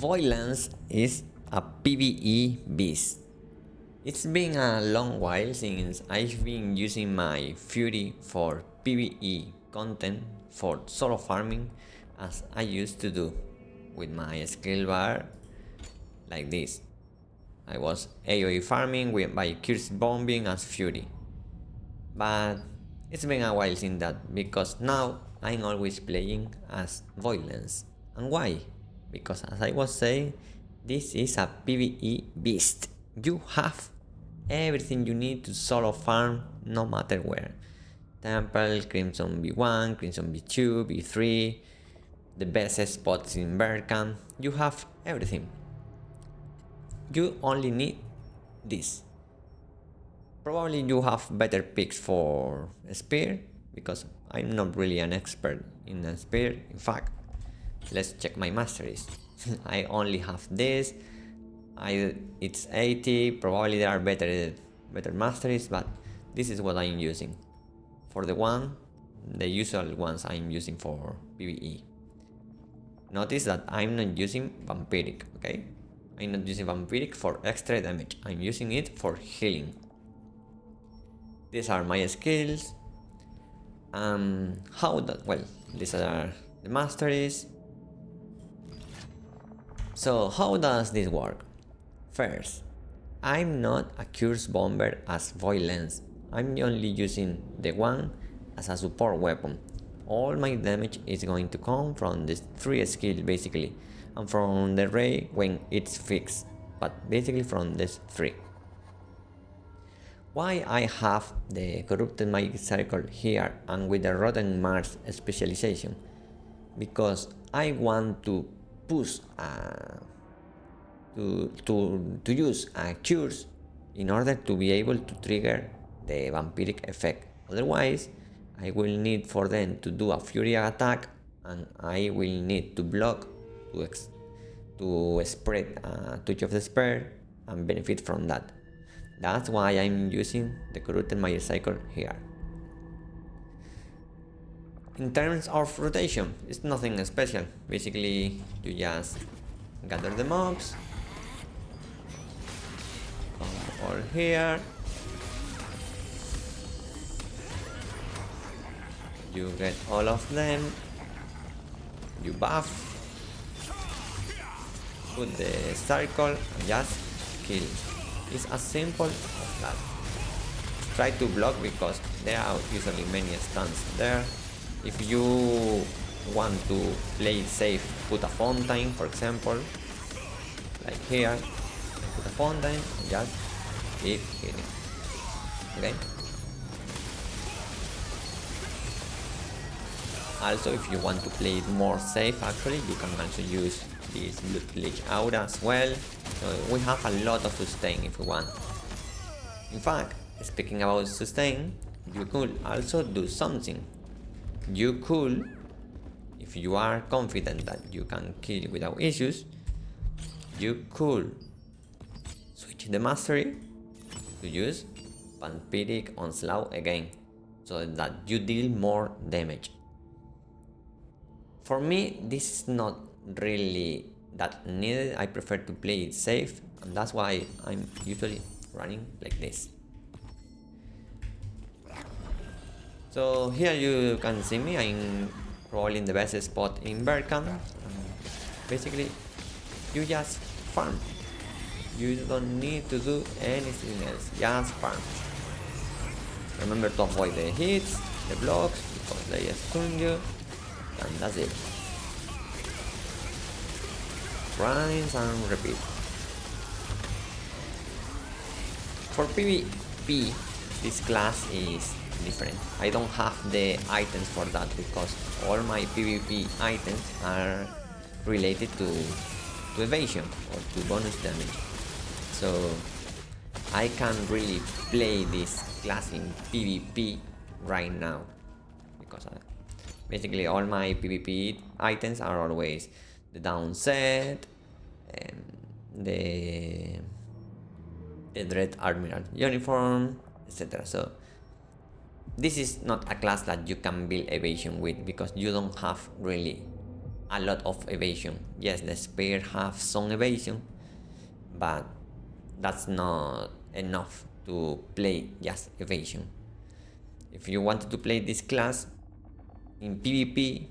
Voidlance is a PVE beast. It's been a long while since I've been using my Fury for PVE content for solo farming as I used to do with my skill bar like this. I was AoE farming by curse bombing as Fury. But it's been a while since that because now I'm always playing as Voidlance. And why? Because as I was saying, this is a PvE beast. You have everything you need to solo farm no matter where. Temple, Crimson B1, Crimson B2, B3, the best spots in Bercant. You have everything. You only need this. Probably you have better picks for Spear, because I'm not really an expert in a Spear. In fact, let's check my masteries. I only have this. It's 80. Probably there are better masteries, but this is what I'm using. For the usual ones I'm using for PvE. Notice that I'm not using Vampiric, okay? I'm not using Vampiric for extra damage. I'm using it for healing. These are my skills. These are the masteries. So how does this work? First, I'm not a curse bomber as Voidlance. I'm only using the one as a support weapon. All my damage is going to come from these 3 skills basically, and from the ray when it's fixed, but basically from these 3. Why I have the corrupted magic circle here and with the rotten Mars specialization? Because I want to push to use a curse in order to be able to trigger the vampiric effect. Otherwise, I will need for them to do a fury attack, and I will need to block to spread a touch of despair and benefit from that. That's why I'm using the corrupted magic cycle here. In terms of rotation, it's nothing special. Basically, you just gather the mobs, come all here, you get all of them, you buff, put the circle and just kill. It's as simple as that. Try to block because there are usually many stuns there. If you want to play it safe, put a fountain, for example, like here. Put a fountain and just keep hitting. Okay. Also, if you want to play it more safe, actually, you can also use this Blood Leech Aura as well. So we have a lot of sustain if we want. In fact, speaking about sustain, you could also do something. You could, if you are confident that you can kill without issues, you could switch the mastery to use Vampiric Onslaught again, so that you deal more damage. For me, this is not really that needed. I prefer to play it safe, and that's why I'm usually running like this. So here you can see me, I'm probably in the best spot in Bercant. Basically, you just farm. You don't need to do anything else, just farm. Remember to avoid the hits, the blocks, because they stun you, and that's it. Rinse and repeat. For PvP, this class is different. I don't have the items for that because all my PvP items are related to evasion or to bonus damage. So I can't really play this class in PvP right now because basically all my PvP items are always the downset, the Dread Admiral uniform, etc. So this is not a class that you can build evasion with because you don't have really a lot of evasion. Yes, the spear have some evasion, but that's not enough to play just evasion. If you wanted to play this class in PvP,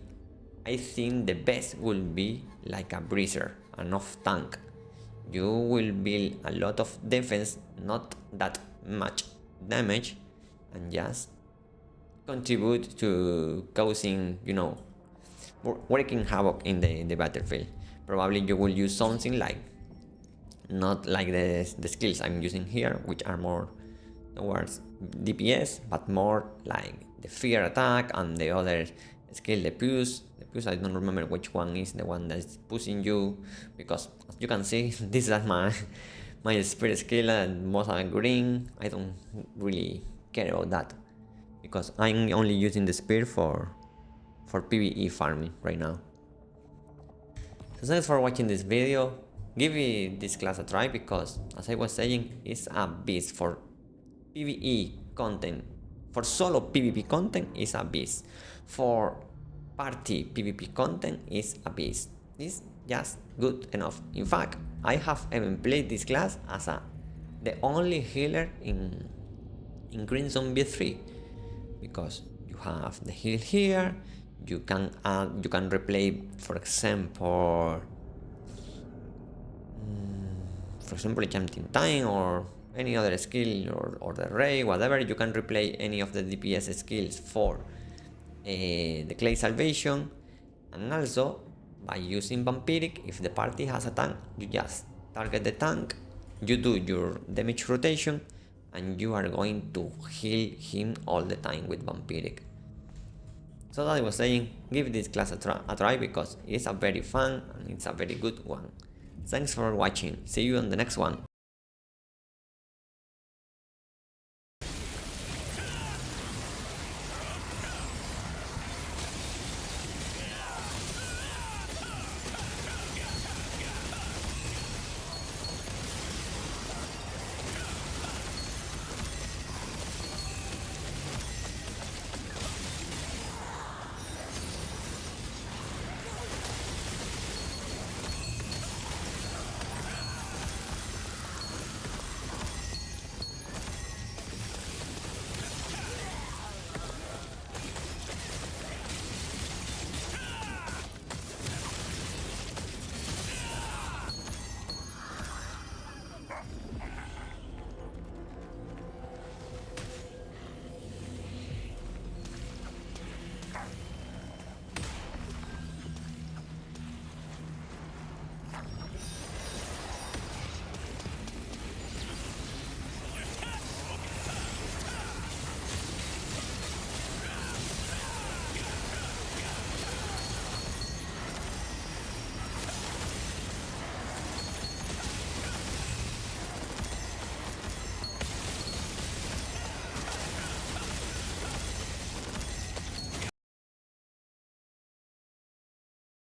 I think the best will be like a breezer, an off tank. You will build a lot of defense, not that much damage, and just contribute to causing, working havoc in the battlefield. Probably you will use something like, not like the skills I'm using here, which are more towards DPS, but more like the fear attack and the other skill, the push. I don't remember which one is the one that's pushing you, because as you can see, this is my spirit skill, and most are green. I don't really care about that because I'm only using the spear for PvE farming right now. So thanks for watching this video. Give this class a try because, as I was saying, it's a beast for PvE content. For solo PvP content, it's a beast. For party PvP content, it's a beast. It's just good enough. In fact, I have even played this class as the only healer in Green Zombie 3, because you have the heal here. You can replay, for example, a jumping time or any other skill, or the ray, whatever. You can replay any of the DPS skills for the clay salvation, and also by using vampiric. If the party has a tank, you just target the tank, you do your damage rotation, and you are going to heal him all the time with vampiric. So that I was saying, give this class a try because it's a very fun and it's a very good one. Thanks for watching. See you on the next one.